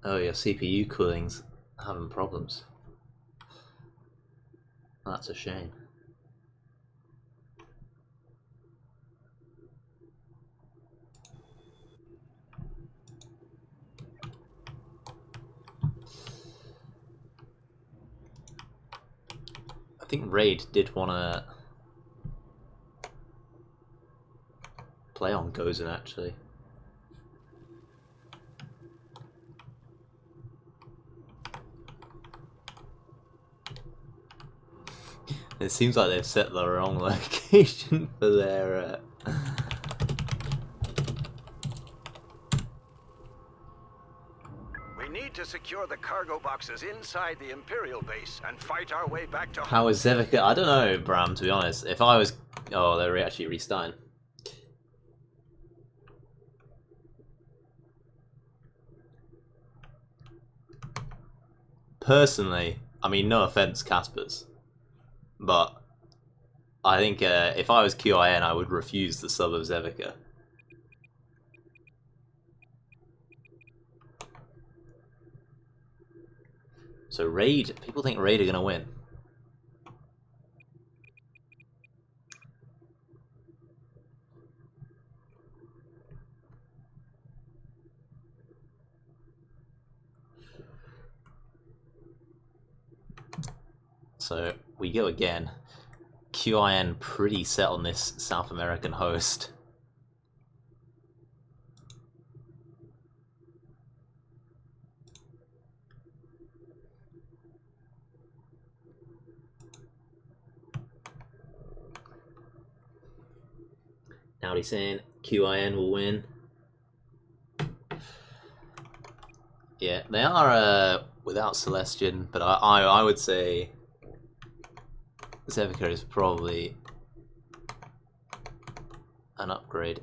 Oh, your CPU cooling's having problems. That's a shame. I think Raid did want to play on Gozen actually. It seems like they've set the wrong location for their... We need to secure the cargo boxes inside the Imperial base and fight our way back to... How is Zevika? I don't know, Bram, to be honest. If I was... Oh, they're actually restarting. Personally, I mean, no offense, Caspers, but I think if I was QiN, I would refuse the sub of Zevika. So Raid, people think Raid are going to win. So we go again. QiN pretty set on this South American host. Howdy saying QiN will win. Yeah, they are without Celestian, but I would say Zevika is probably an upgrade.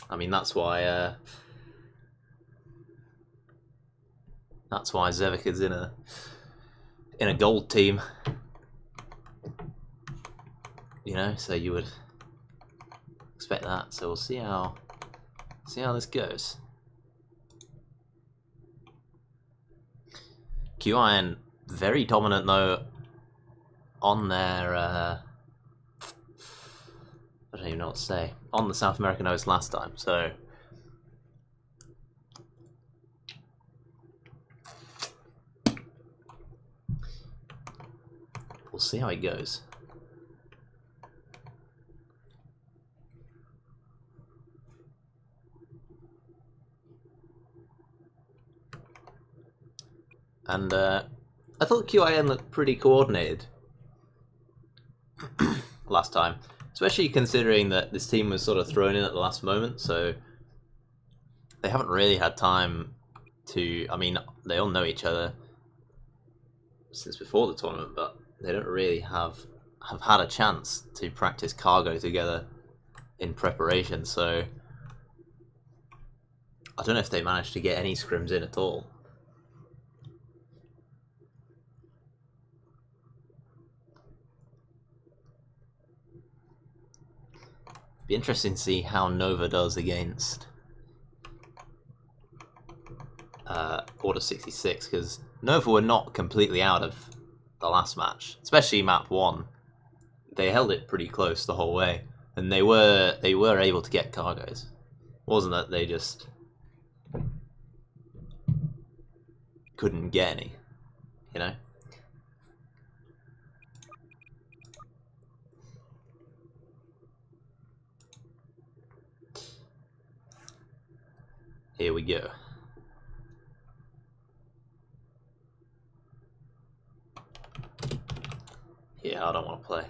I mean, that's why Zevika's in a gold team. You know, so you would expect that. So we'll see how this goes. QiN very dominant though on their I don't even know what to say, on the South American host last time, so we'll see how it goes. And I thought QiN looked pretty coordinated last time, especially considering that this team was sort of thrown in at the last moment, so they haven't really had time to... I mean, they all know each other since before the tournament, but they don't really have had a chance to practice cargo together in preparation, so I don't know if they managed to get any scrims in at all. Be interesting to see how Nova does against Order 66, because Nova were not completely out of the last match, especially map 1. They held it pretty close the whole way, and they were able to get cargoes. It wasn't that they just couldn't get any, you know? Here we go. Yeah, I don't want to play.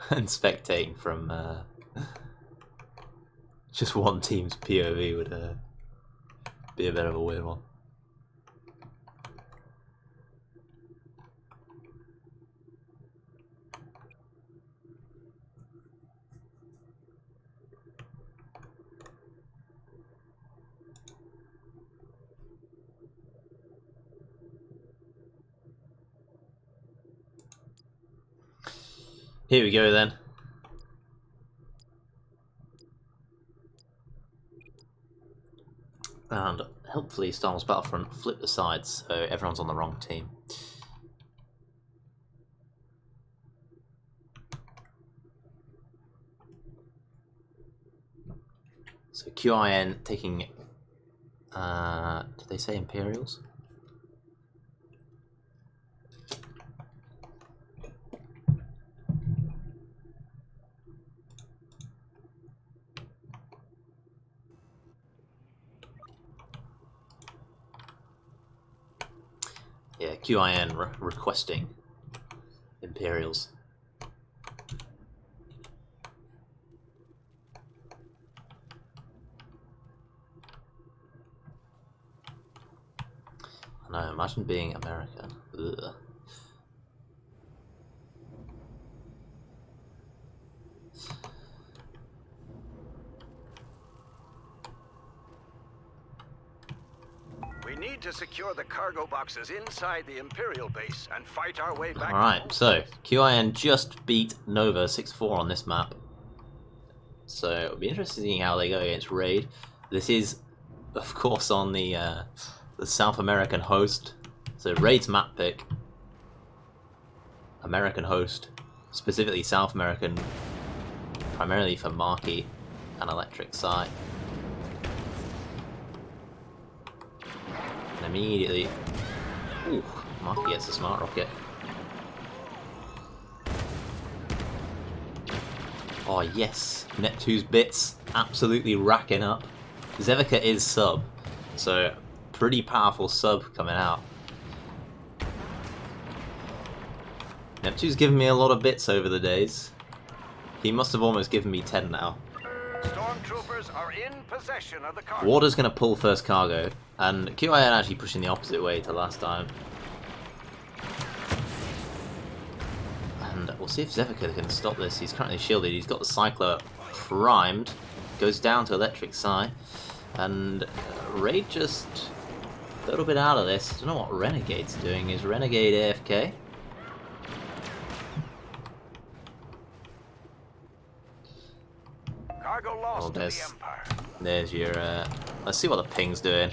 And spectating from just one team's POV would be a bit of a weird one. Here we go then. And hopefully Star Wars Battlefront flip the sides so everyone's on the wrong team. So QiN taking, did they say Imperials? Yeah, QiN requesting Imperials. I know, imagine being American. Ugh. We need to secure the cargo boxes inside the Imperial base and fight our way back. Alright, so QiN just beat Nova 6-4 on this map. So it'll be interesting seeing how they go against Raid. This is, of course, on the South American host. So Raid's map pick, American host, specifically South American, primarily for Marquee and Electric Side. And immediately, ooh, Marquee gets a smart rocket. Oh yes, Neptune's bits absolutely racking up. Zevika is sub, so pretty powerful sub coming out. Neptune's given me a lot of bits over the days. He must have almost given me 10 now. Stormtroopers are in possession of the cargo. Water's going to pull first cargo, and QiN actually pushing the opposite way to last time. And we'll see if Zevika can stop this. He's currently shielded. He's got the Cycler primed. Goes down to Electric Side. And Raid just a little bit out of this. I don't know what Renegade's doing. Is Renegade AFK? Cargo lost to the Empire. There's your... let's see what the ping's doing.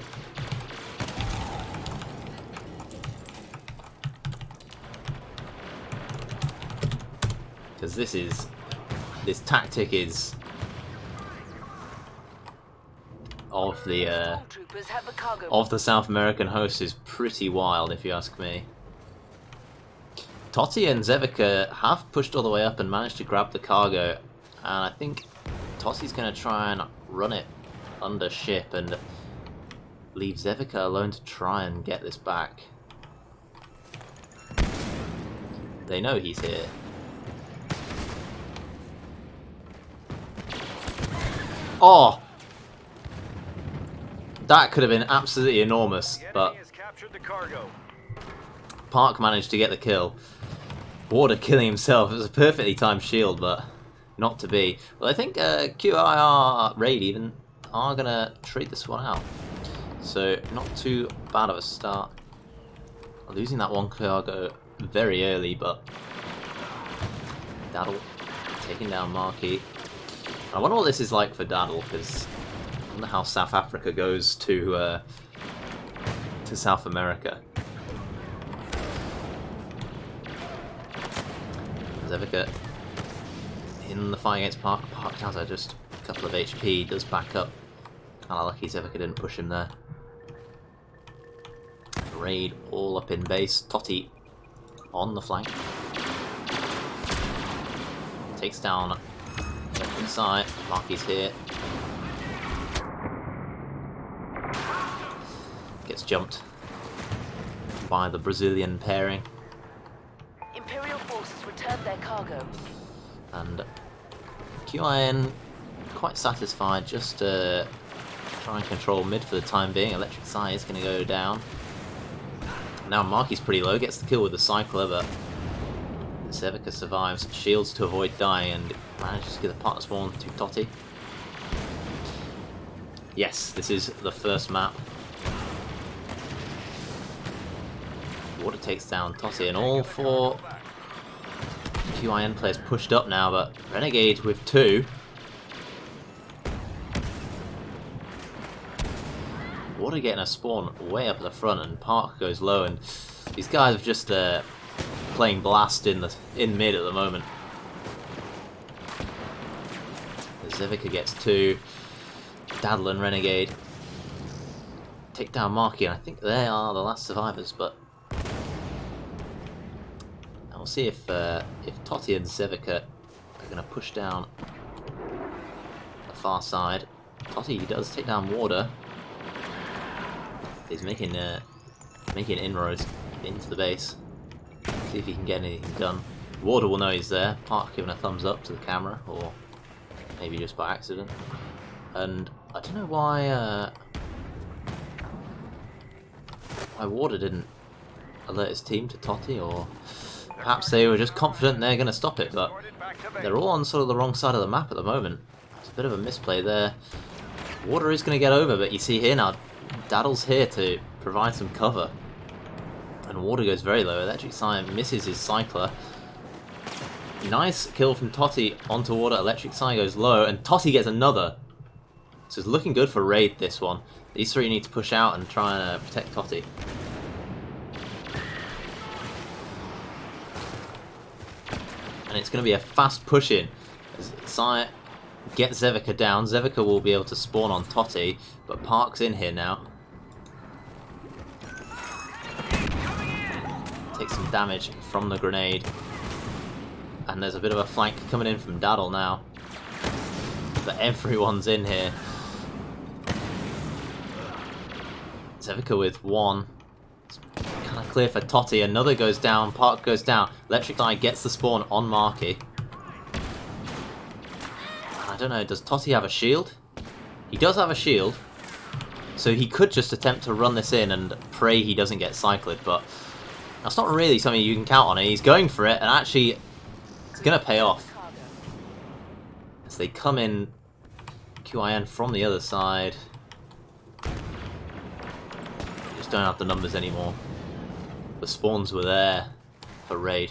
Because this tactic is of the South American host is pretty wild, if you ask me. Totti and Zevika have pushed all the way up and managed to grab the cargo, and I think Totti's going to try and run it under ship and leave Zevika alone to try and get this back. They know he's here. Oh! That could have been absolutely enormous, but Park managed to get the kill. Water killing himself. It was a perfectly timed shield, but not to be. Well, I think QIR Raid even are going to trade this one out. So, not too bad of a start. Losing that one cargo very early, but Daddle taking down Marquee. I wonder what this is like for Daddle, because I wonder how South Africa goes to South America. Zevika in the fight against Park. Park down to just a couple of HP, does back up. Kinda lucky Zevika didn't push him there. Raid all up in base. Totti on the flank. Takes down left inside. Marquee's here. Gets jumped by the Brazilian pairing. Imperial forces returned their cargo. And QiN quite satisfied, just try and control mid for the time being. Electric Side is going to go down. Now Marquee's pretty low, gets the kill with the Cycler, but Zevika survives, shields to avoid dying, and manages to get the partner spawn to Totti. Yes, this is the first map. Water takes down Totti, and all for QiN players pushed up now, but Renegade with 2. Water getting a spawn way up at the front, and Park goes low, and these guys are just playing Blast in mid at the moment. Zevika gets 2. Daddle and Renegade take down Marky, and I think they are the last survivors, but I'll see if Totti and Zevika are going to push down the far side. Totti does take down Water. He's making inroads into the base. See if he can get anything done. Water will know he's there. Park giving a thumbs up to the camera, or maybe just by accident. And I don't know why Water didn't alert his team to Totti, or perhaps they were just confident they're going to stop it, but they're all on sort of the wrong side of the map at the moment. It's a bit of a misplay there. Water is going to get over, but you see here now, Daddle's here to provide some cover. And Water goes very low. Electric Scion misses his Cycler. Nice kill from Totti onto Water. Electric Scion goes low, and Totti gets another. So it's looking good for Raid, this one. These three need to push out and try and protect Totti. And it's going to be a fast push in. As Scion gets Zevika down. Zevika will be able to spawn on Totti, but Park's in here now. Takes some damage from the grenade. And there's a bit of a flank coming in from Daddle now. But everyone's in here. Zevika with 1. It's kind of clear for Totti. Another goes down. Park goes down. Electric Eye gets the spawn on Marky. I don't know, does Totti have a shield? He does have a shield. So he could just attempt to run this in and pray he doesn't get cycled, but that's not really something you can count on. He's going for it, and actually it's going to pay off. As they come in, QiN from the other side. Just don't have the numbers anymore. The spawns were there for Raid.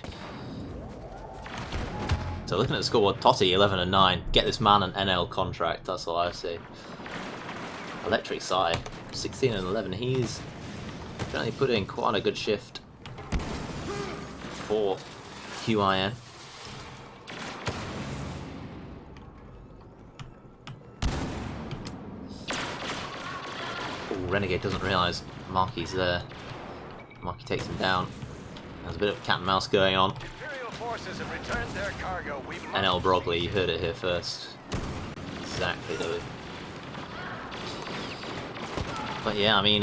So looking at the scoreboard, Totti 11 and 9. Get this man an NL contract, that's all I say. Electric Side 16 and 11. He's certainly put in quite a good shift for QiN. Ooh, Renegade doesn't realise Marky's there. Marky takes him down. There's a bit of cat and mouse going on. Imperial forces have returned their cargo. We must... NL Brogley, you heard it here first. Exactly, though. But yeah, I mean,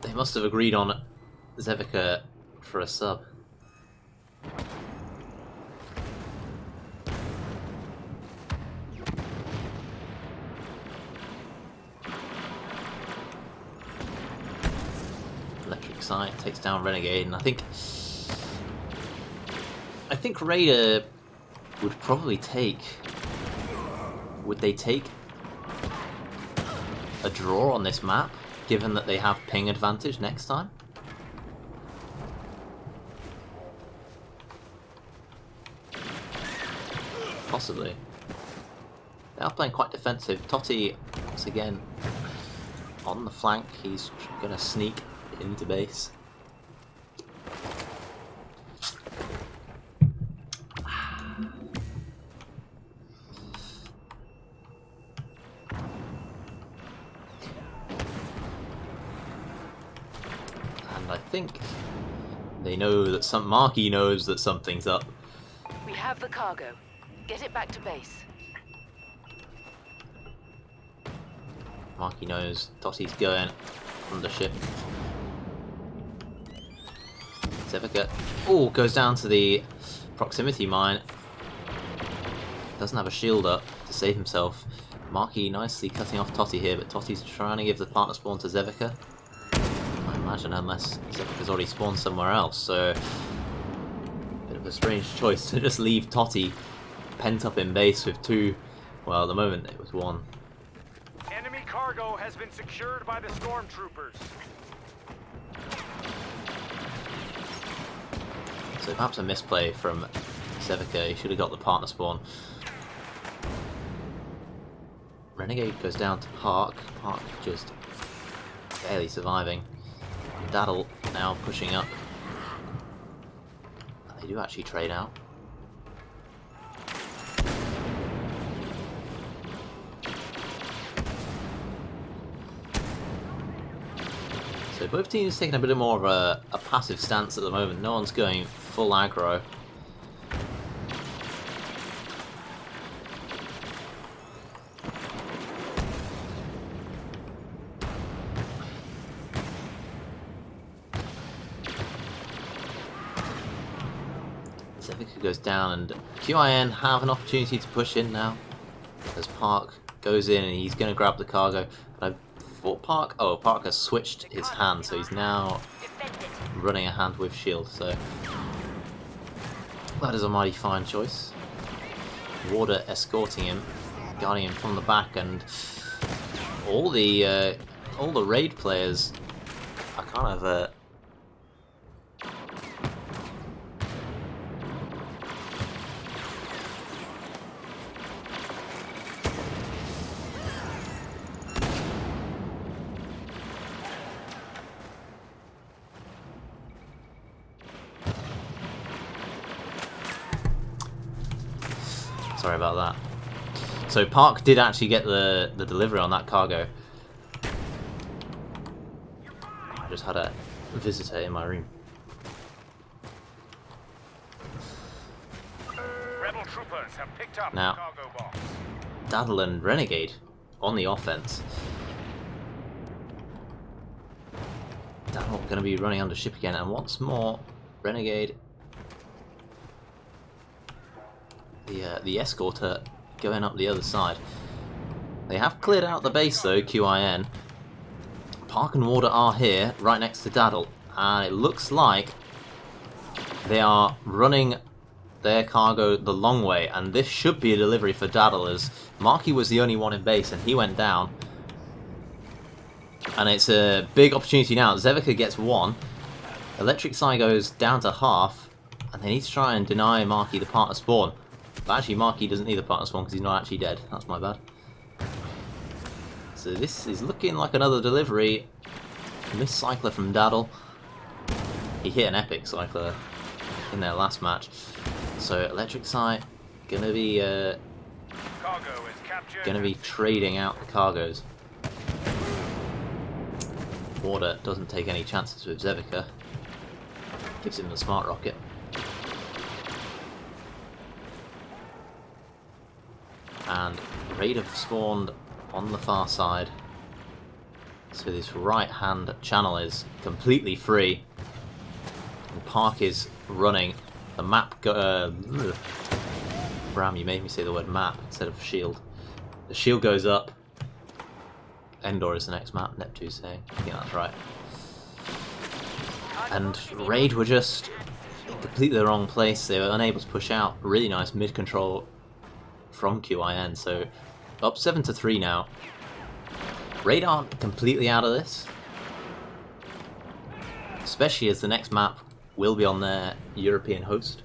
they must have agreed on Zevika for a sub. Electric Sight takes down Renegade, and I think Raider would probably take. Would they take a draw on this map, given that they have ping advantage next time? Possibly. They are playing quite defensive. Totti, once again, on the flank. He's going to sneak into base. I think they know that Marky knows that something's up. We have the cargo. Get it back to base. Marky knows Totti's going on the ship. Zevika, oh, goes down to the proximity mine. Doesn't have a shield up to save himself. Marky nicely cutting off Totti here, but Totti's trying to give the partner spawn to Zevika. I imagine, unless Zevika's already spawned somewhere else, so bit of a strange choice to just leave Totti pent up in base with 2. Well, at the moment it was 1. Enemy cargo has been secured by the stormtroopers. So perhaps a misplay from Zevika. He should have got the partner spawn. Renegade goes down to Park. Park just barely surviving. Daddle now pushing up. They do actually trade out. So both teams taking a bit more of a passive stance at the moment. No one's going full aggro. Zevika goes down, and QiN have an opportunity to push in now. As Park goes in and he's going to grab the cargo. But I thought Park has switched his hand, so he's now running a hand with shield. So that is a mighty fine choice. Warder escorting him, guarding him from the back, and all the raid players are kind of sorry about that. So Park did actually get the delivery on that cargo. I just had a visitor in my room. Rebel troopers have picked up Now, the cargo box. Daddle and Renegade on the offense. Daddle going to be running under ship again, and once more, Renegade, the escorter, going up the other side. They have cleared out the base though, QiN. Park and Warder are here, right next to Daddle, and it looks like they are running their cargo the long way, and this should be a delivery for Daddle, as Marky was the only one in base and he went down. And it's a big opportunity now. Zevika gets one. Electric Psy goes down to half, and they need to try and deny Marky the partner spawn. But actually Marky doesn't need the partner spawn because he's not actually dead. That's my bad. So this is looking like another delivery. Missed cycler from Daddle. He hit an epic cycler in their last match. So Electric Psy gonna be trading out the cargoes. Warder doesn't take any chances with Zevika. Gives him the smart rocket. And Raid have spawned on the far side. So this right hand channel is completely free. And Park is running. The map Bram, you made me say the word map instead of shield. The shield goes up. Endor is the next map, Neptune's saying. I think that's right. And Raid were just in completely the wrong place. They were unable to push out. Really nice mid-control from QiN. So up 7-3 now. Raid aren't completely out of this. Especially as the next map will be on their European host.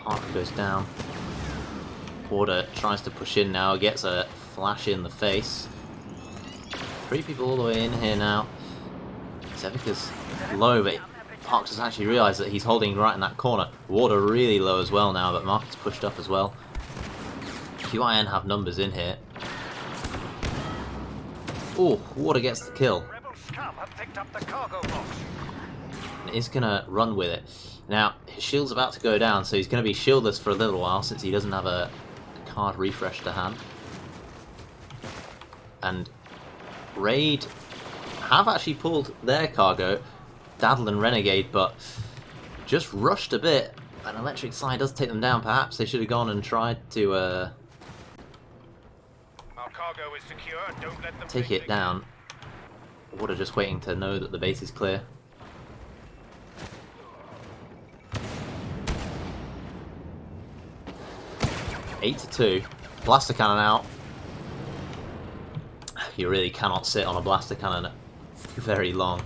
Park goes down. Warder tries to push in now, gets a flash in the face. 3 people all the way in here now. Zevika's low, but Park doesn't actually realise that he's holding right in that corner. Warder really low as well now, but Mark is pushed up as well. QiN have numbers in here. Oh, Warder gets the kill. And is going to run with it. Now, his shield's about to go down, so he's going to be shieldless for a little while since he doesn't have a card refresh to hand. And Raid have actually pulled their cargo, Daddle and Renegade, but just rushed a bit. An Electric Psy does take them down. Perhaps they should have gone and tried to Our cargo is secure. Don't let them take it down. Warder just waiting to know that the base is clear. (8-2). Blaster cannon out. You really cannot sit on a blaster cannon very long.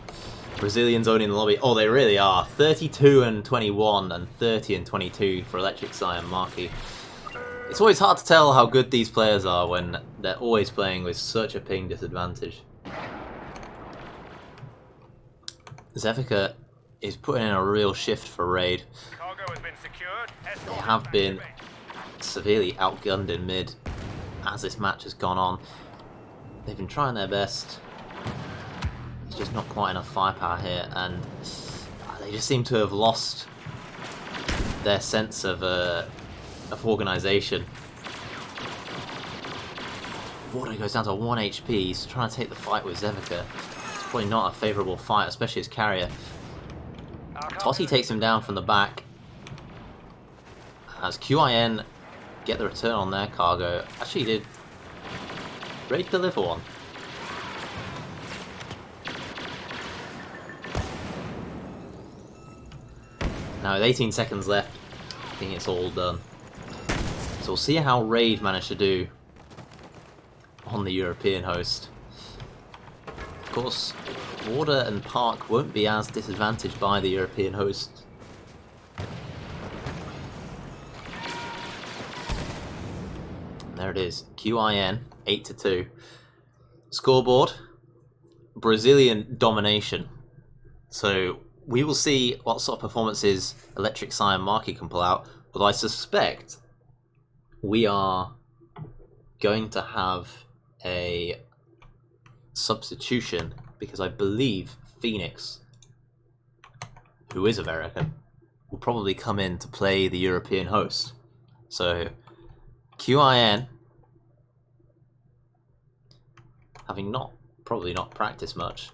Brazilians owning the lobby. Oh, they really are. 32 and 21 and 30 and 22 for Electric Scion Marquis. It's always hard to tell how good these players are when they're always playing with such a ping disadvantage. Zevika is putting in a real shift for Raid. Cargo has been secured. They have been severely outgunned in mid as this match has gone on. They've been trying their best. There's just not quite enough firepower here, and they just seem to have lost their sense of organisation. Wardo goes down to 1 HP. He's trying to take the fight with Zevika. It's probably not a favourable fight, especially as carrier. Totti takes him down from the back. As QiN get the return on their cargo. Actually, did Raid deliver one? Now with 18 seconds left, I think it's all done. So we'll see how Raid managed to do on the European host. Of course, Warder and Park won't be as disadvantaged by the European host. There it is, QiN 8-2. Scoreboard, Brazilian domination. So we will see what sort of performances Electric Scion Marquis can pull out, although I suspect we are going to have a substitution because I believe Phoenix, who is American, will probably come in to play the European host. So QiN, having probably not practiced much,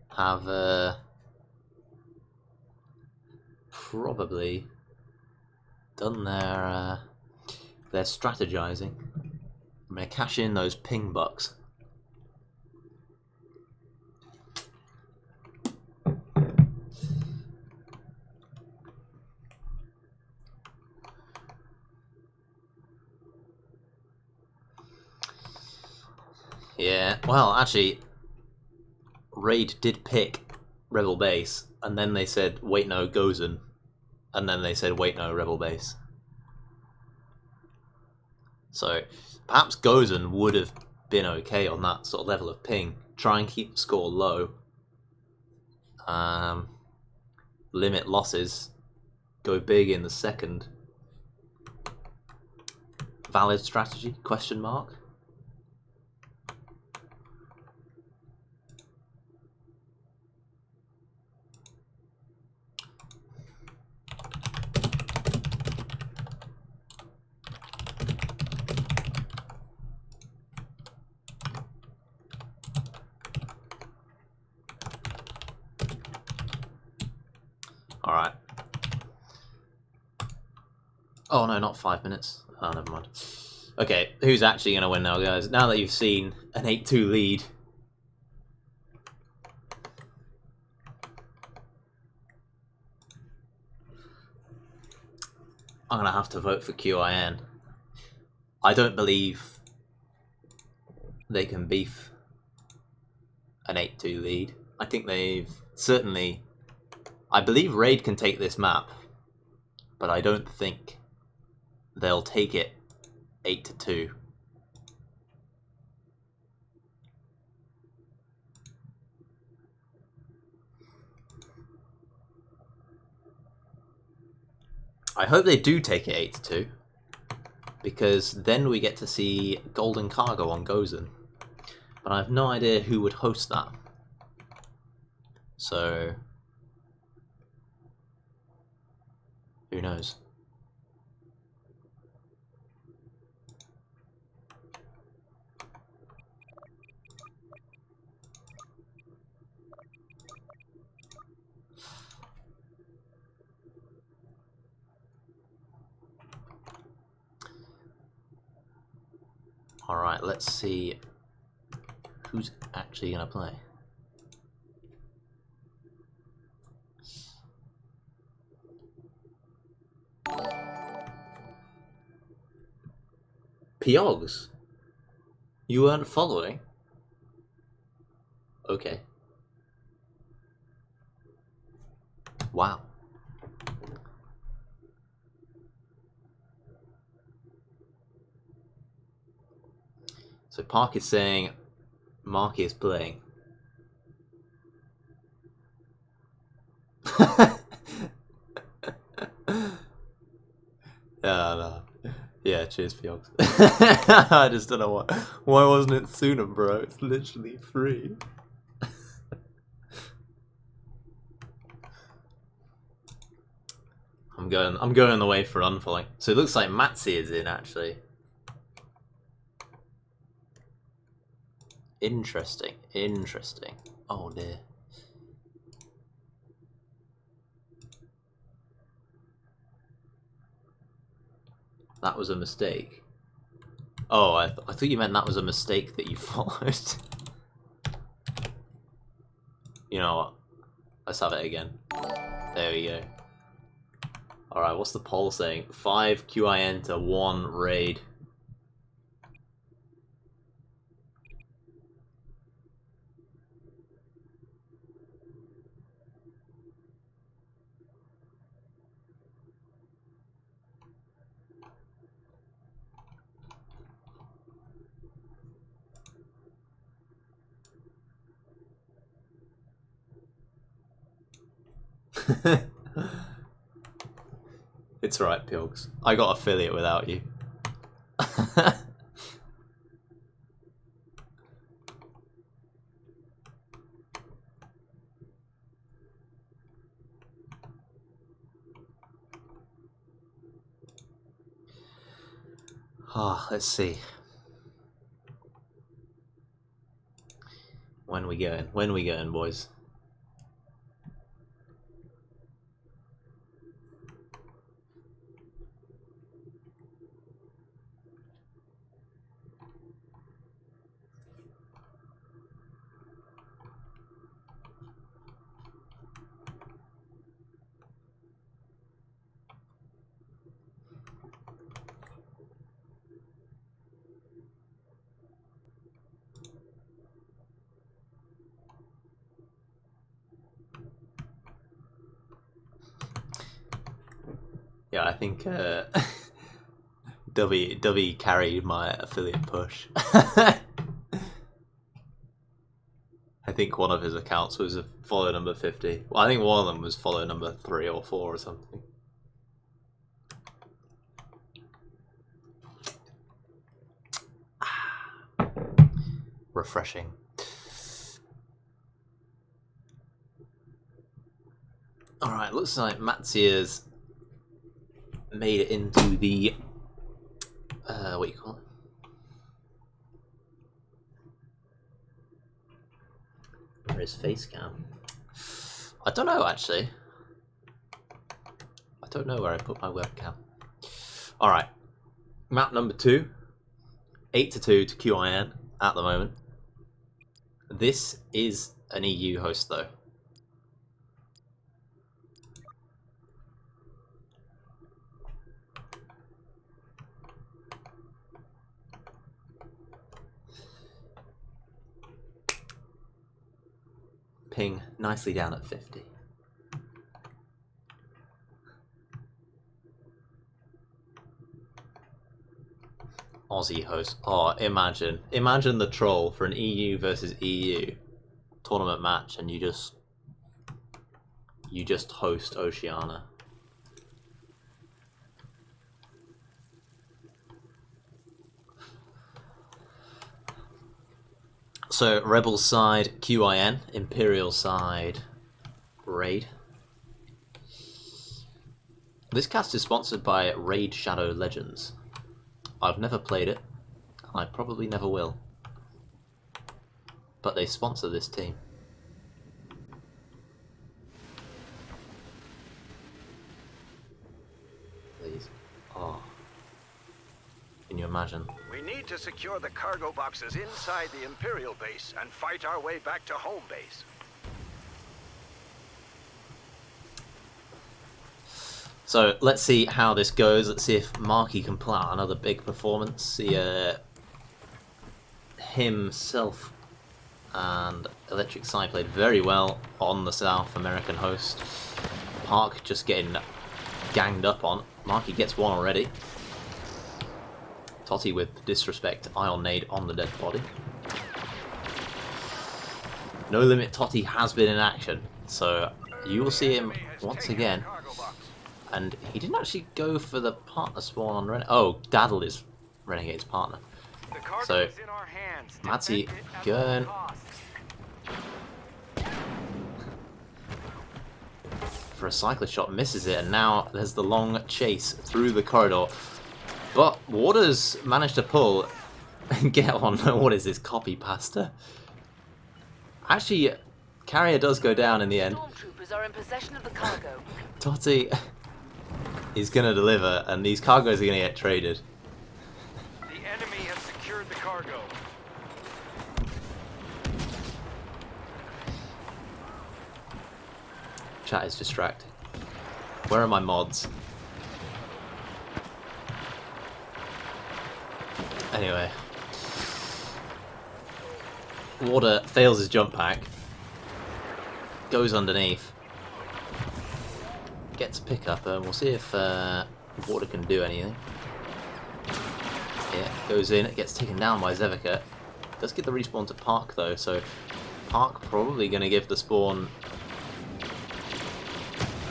have probably done their strategizing. I'm going to cash in those ping bucks. Yeah, well, actually, Raid did pick Rebel Base, and then they said, wait, no, Gozen. And then they said, wait, no, Rebel Base. So, perhaps Gozen would have been okay on that sort of level of ping. Try and keep the score low. Limit losses. Go big in the second. Valid strategy? Question mark. Alright. Oh no, not 5 minutes. Oh, never mind. Okay, who's actually going to win now, guys? Now that you've seen an 8-2 lead. I'm going to have to vote for QiN. I don't believe they can beef an 8-2 lead. I think they've certainly... I believe Raid can take this map, but I don't think they'll take it 8-2. I hope they do take it 8-2, because then we get to see Golden Cargo on Gozen. But I have no idea who would host that. So, who knows? Alright, let's see who's actually going to play. Piogs? You weren't following? Okay. Wow. So Park is saying Marky is playing. No. Yeah, cheers, Piogs. I just don't know why wasn't it sooner, bro? It's literally free. I'm going away for unfollowing. So it looks like Matsy is in actually. Interesting. Oh dear. That was a mistake. Oh, I thought you meant that was a mistake that you followed. You know what? Let's have it again. There we go. Alright, what's the poll saying? 5 QiN to 1 raid. It's alright, Pilgs. I got affiliate without you. Let's see. When we going, boys? Yeah, I think W carried my affiliate push. I think one of his accounts was a follow number 50. Well, I think one of them was follow number 3 or 4 or something. Refreshing. Alright, looks like Matsia's made it into the what do you call it? Where is face cam? I don't know actually. I don't know where I put my webcam. Alright. Map number 2. 8-2 to QiN at the moment. This is an EU host though. Ping nicely down at 50. Aussie host. Oh, imagine the troll for an EU versus EU tournament match, and you just host Oceania. So Rebel side QiN, Imperial side Raid. This cast is sponsored by Raid Shadow Legends. I've never played it, and I probably never will. But they sponsor this team. Please. Oh. Can you imagine? We need to secure the cargo boxes inside the Imperial base and fight our way back to home base. So let's see how this goes. Let's see if Marky can pull out another big performance. See himself and Electric Side played very well on the South American host. Park just getting ganged up on. Marky gets one already. Totty with disrespect, Ion Nade on the dead body. No Limit Totty has been in action, so you will see him once again. And he didn't actually go for the partner spawn on Renegade. Oh, Daddle is Renegade's partner. So, Matty going. For a cyclist shot, misses it, and now there's the long chase through the corridor. But Waters managed to pull and get on. What is this, copy pasta? Actually, Carrier does go down in the end. Stormtroopers are in possession of the cargo. Totty is going to deliver, and these cargoes are going to get traded. The enemy has secured the cargo. Chat is distracted. Where are my mods? Anyway. Water fails his jump pack. Goes underneath. Gets pickup, and we'll see if Water can do anything. Yeah, goes in, it gets taken down by Zevica. Does get the respawn to Park though, so Park probably going to give the spawn.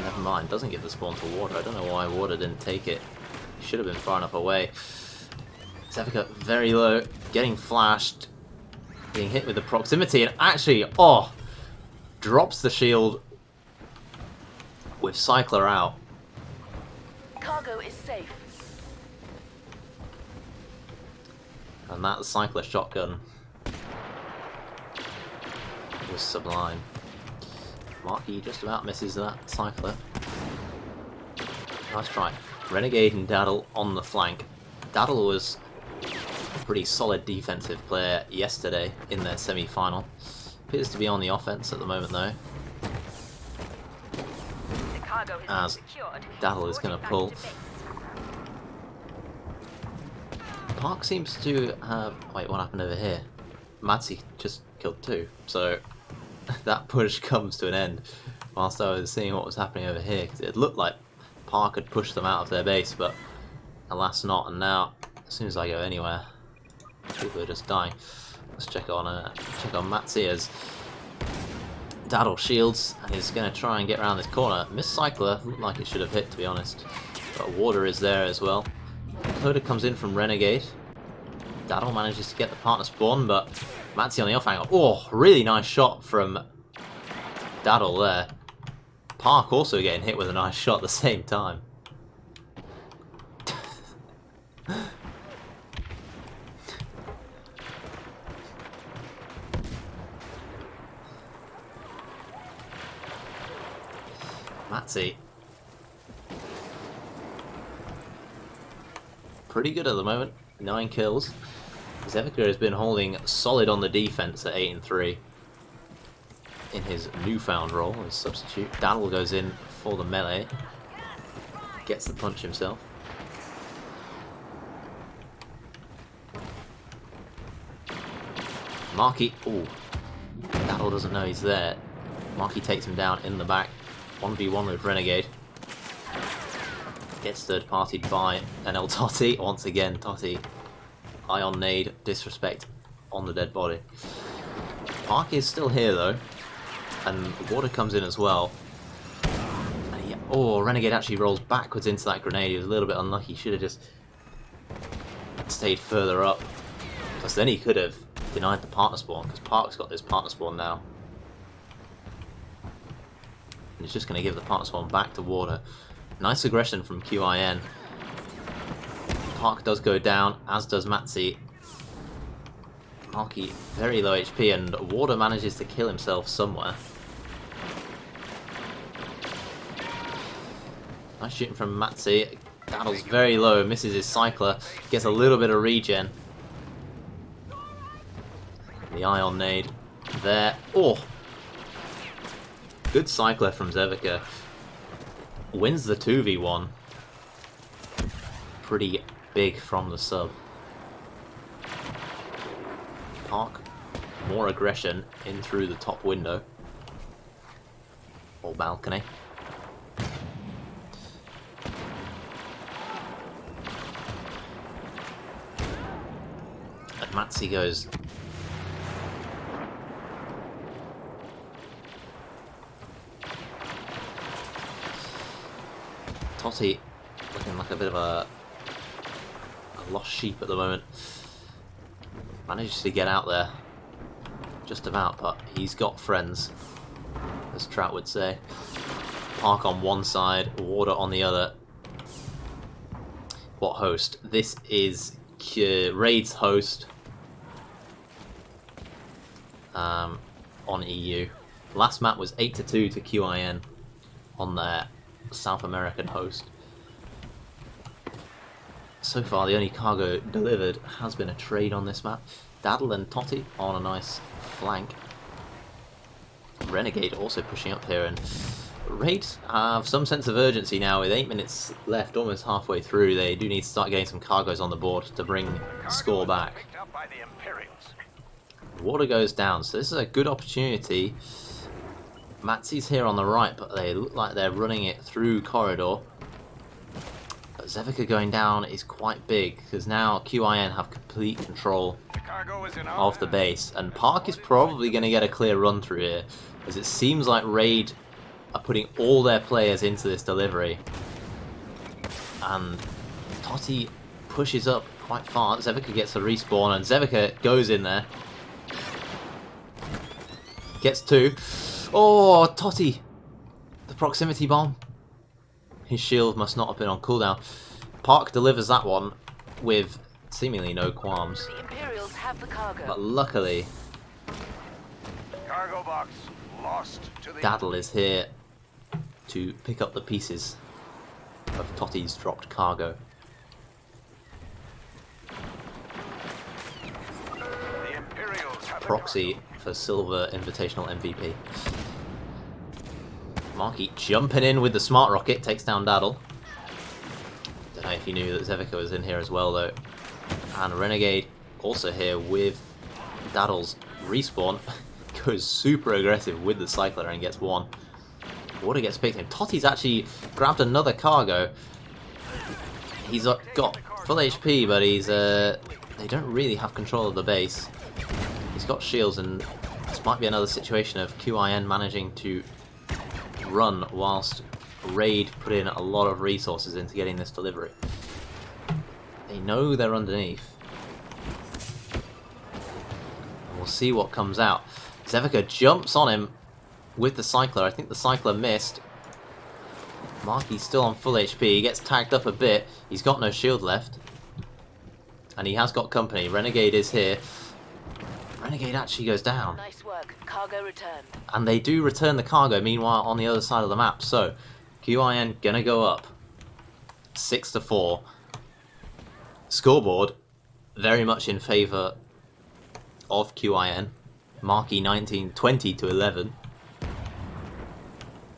Never mind, doesn't give the spawn to Water. I don't know why Water didn't take it. He should have been far enough away. Zevica very low, getting flashed, being hit with the proximity, and actually, oh, drops the shield with Cycler out. Cargo is safe. And that Cycler shotgun was sublime. Marky just about misses that Cycler. Nice try. Renegade and Daddle on the flank. Daddle was a pretty solid defensive player yesterday in their semi-final. Appears to be on the offense at the moment though. As Daddle is going to pull. Park seems to have... Wait, what happened over here? Matsy just killed two, so that push comes to an end whilst I was seeing what was happening over here, because it looked like Park had pushed them out of their base, but alas not, and now as soon as I go anywhere people are just dying. Let's check on Matsy as Daddle shields and is going to try and get around this corner. Miss Cycler looked like it should have hit, to be honest, but Water is there as well. Hoda comes in from Renegade. Daddle manages to get the partner spawn, but Matsy on the off angle. Oh, really nice shot from Daddle there. Park also getting hit with a nice shot at the same time. Matsy. Pretty good at the moment. 9 kills. Zevica has been holding solid on the defense at 8-3 in his newfound role as substitute. Daddle goes in for the melee. Gets the punch himself. Marky. Ooh. Daddle doesn't know he's there. Marky takes him down in the back. 1v1 with Renegade. Gets third partied by an El Totty. Once again, Totty. Ion Nade, disrespect on the dead body. Park is still here though. And Water comes in as well. And oh, Renegade actually rolls backwards into that grenade. He was a little bit unlucky. He should have just stayed further up. Plus then he could have denied the partner spawn, because Park's got this partner spawn now. And he's just going to give the partner spawn back to Water. Nice aggression from QiN. Park does go down, as does Matsy. Marky very low HP, and Water manages to kill himself somewhere. Nice shooting from Matsy. Daddle's very low, misses his Cycler, gets a little bit of regen. The Ion Nade there. Oh! Good Cycler from Zevica. wins the 2v1. Pretty big from the sub. Park, more aggression in through the top window. Or balcony. And Matsi goes. Totti looking like a bit of a lost sheep at the moment. Manages to get out there. Just about, but he's got friends, as Trout would say. Park on one side, Water on the other. What host? This is Raid's host on EU. Last map was 8-2 to QiN on their South American host. So far, the only cargo delivered has been a trade on this map. Daddle and Totti on a nice flank. Renegade also pushing up here, and Raid have some sense of urgency now. With 8 minutes left, almost halfway through, they do need to start getting some cargoes on the board to bring the score back. Picked up by the Imperials. Water goes down, so this is a good opportunity. Matsi's here on the right, but they look like they're running it through corridor. But Zevica going down is quite big, because now QiN have complete control The cargo is in our of the base, and Park is probably going to get a clear run through here, as it seems like Raid are putting all their players into this delivery. And Totti pushes up quite far. Zevica gets a respawn, and Zevica goes in there. Gets two. Oh, Totti! The proximity bomb. His shield must not have been on cooldown. Park delivers that one with seemingly no qualms. The Imperials have the cargo. But luckily, cargo box lost to the Daddle is here to pick up the pieces of Totti's dropped cargo. The Imperials have Proxy for Silver Invitational MVP. Marky jumping in with the smart rocket, takes down Daddle. Don't know if you knew that Zevica was in here as well though. And Renegade also here with Daddle's respawn. Goes super aggressive with the Cycler and gets one. Water gets picked in. Totti's actually grabbed another cargo. He's got full HP, but he's they don't really have control of the base. He's got shields, and this might be another situation of QiN managing to run whilst Raid put in a lot of resources into getting this delivery. They know they're underneath. And we'll see what comes out. Zevica jumps on him with the Cycler. I think the Cycler missed. Marky's still on full HP. He gets tagged up a bit. He's got no shield left. And he has got company. Renegade is here. Renegade actually goes down. Nice work. Cargo returned. And they do return the cargo, meanwhile, on the other side of the map. So, QiN gonna go up 6-4. Scoreboard very much in favour of QiN. Marky 19-20 to 11.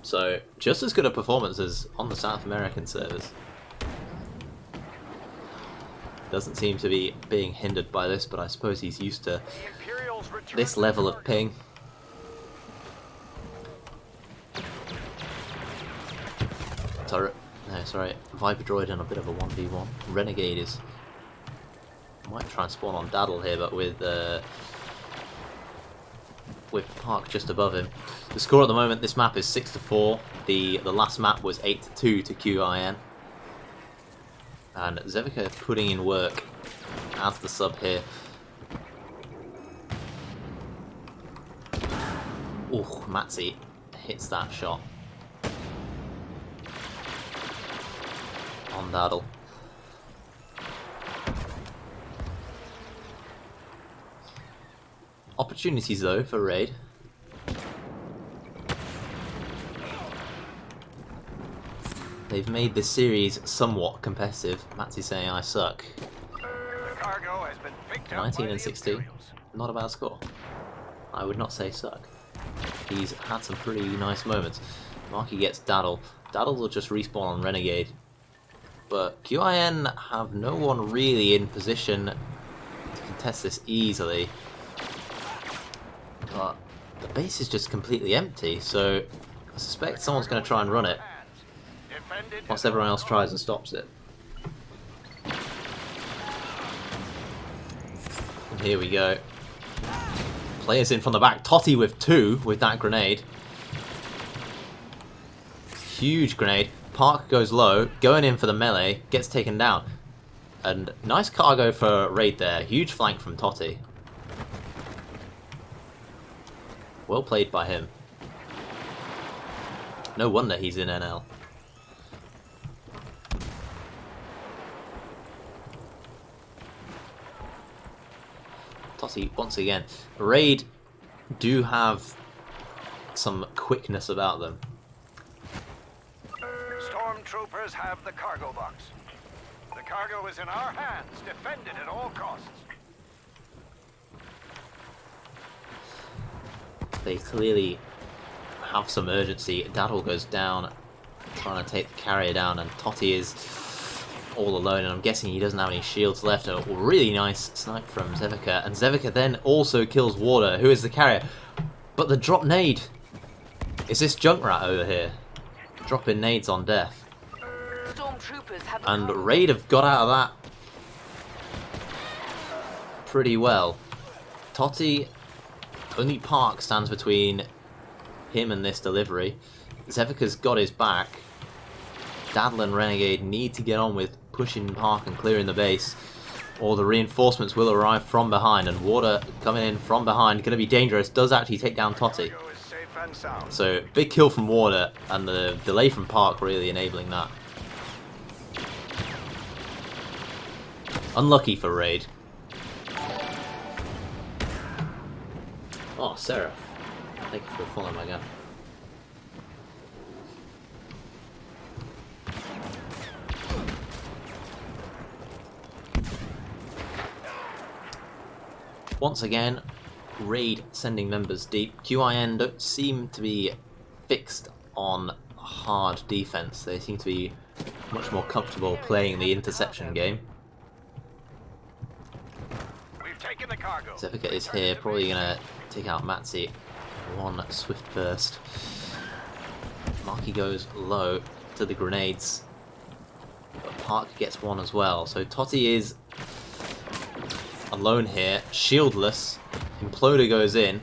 So, just as good a performance as on the South American servers. Doesn't seem to be being hindered by this, but I suppose he's used to The Imperials return this level of ping. Sorry, Viper Droid in a bit of a 1v1. Renegade is might try and spawn on Daddle here, but with Park just above him. The score at the moment, this map is 6-4. The last map was 8-2 to QiN. And Zevica putting in work as the sub here. Oh, Matsi hits that shot on Daddle. Opportunities though for Raid. They've made this series somewhat competitive. Matsi's saying I suck. The cargo has been picked up 19 by and the 16. Imperials. Not a bad score. I would not say suck. He's had some pretty nice moments. Marky gets Daddle, Daddle will just respawn on Renegade. But QiN have no one really in position to contest this easily. But the base is just completely empty, so I suspect someone's going to try and run it whilst everyone else tries and stops it. And here we go. Players in from the back. Totti with 2 with that grenade. Huge grenade. Park goes low, going in for the melee, gets taken down. And nice cargo for Raid there. Huge flank from Totti. Well played by him. No wonder he's in NL. Totti once again. Raid do have some quickness about them. Stormtroopers have the cargo box. The cargo is in our hands. Defend it at all costs. They clearly have some urgency. Daddle goes down, trying to take the carrier down, and Totti is all alone, and I'm guessing he doesn't have any shields left. A really nice snipe from Zevika, and Zevika then also kills Warder, who is the carrier. But the drop nade! Is this Junkrat over here? Dropping nades on death. Stormtroopers have And Raid have got out of that pretty well. Totti, only Park stands between him and this delivery. Zevika's got his back. Daddle and Renegade need to get on with pushing Park and clearing the base, or the reinforcements will arrive from behind, and Warder coming in from behind, going to be dangerous, does actually take down Totti. So, big kill from Warder, and the delay from Park really enabling that. Unlucky for Raid. Oh, Seraph. Thank you for following my gun. Once again, Raid sending members deep. QiN don't seem to be fixed on hard defense. They seem to be much more comfortable playing the interception game. Zevika is here, probably going to take out Matzi. One swift burst. Marky goes low to the grenades, but Park gets one as well. So Totti is alone here, shieldless. Imploder goes in.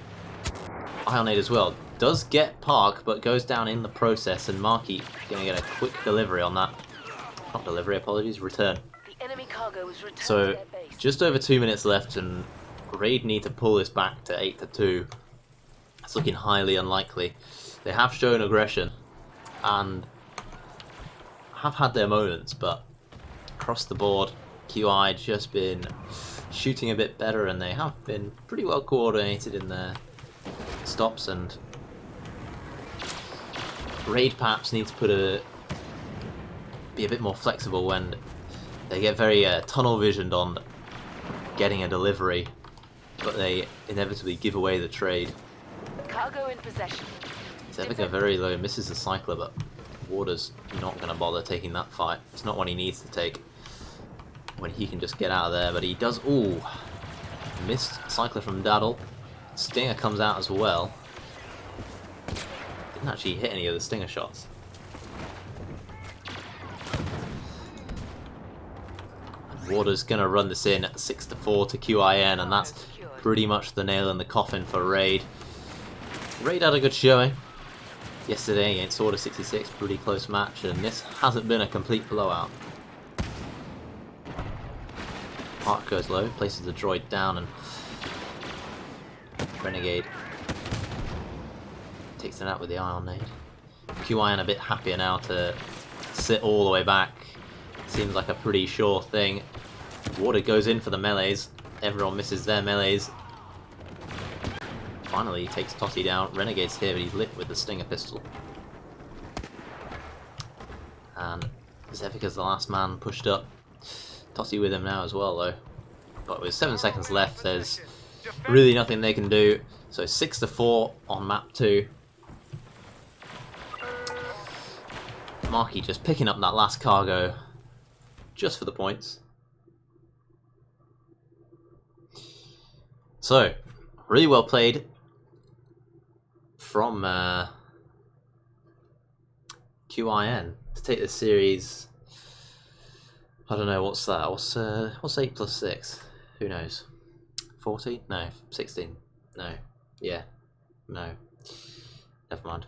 Ionade as well. Does get Park, but goes down in the process, and Marky going to get a quick delivery on that. Not delivery, apologies, return. The enemy cargo was returned to So, their base. just over 2 minutes left, and Raid need to pull this back to 8-2. It's looking highly unlikely. They have shown aggression, and have had their moments, but across the board, QI just been shooting a bit better, and they have been pretty well coordinated in their stops, and Raid perhaps needs to be a bit more flexible when they get very tunnel visioned on getting a delivery, but they inevitably give away the trade. Cargo in possession. Zevika very low, misses the cycler, but Warder's not going to bother taking that fight. It's not one he needs to take when he can just get out of there, but he does. Ooh, missed cycler from Daddle. Stinger comes out as well. Didn't actually hit any of the Stinger shots. Warder's going to run this in 6-4 to QiN, and that's pretty much the nail in the coffin for Raid. Raid had a good showing yesterday against Order 66, pretty close match, and this hasn't been a complete blowout. Park goes low, places the droid down, and Renegade takes it out with the ion nade. QiN a bit happier now to sit all the way back. Seems like a pretty sure thing. Warder goes in for the melees. Everyone misses their melees. Finally, he takes Totti down. Renegade's here, but he's lit with the Stinger pistol. And Zevika's the last man pushed up. Totti with him now as well, though. But with 7 seconds left, there's really nothing they can do. So 6-4 on map 2. Marky just picking up that last cargo just for the points. So, really well played from QiN to take this series. I don't know, what's that? What's 8 plus 6? Who knows? 40? No, 16. No. Yeah. No. Never mind.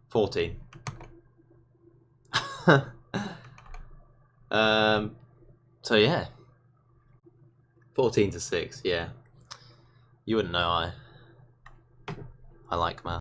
14. So yeah. 14 to 6, yeah. You wouldn't know I like math.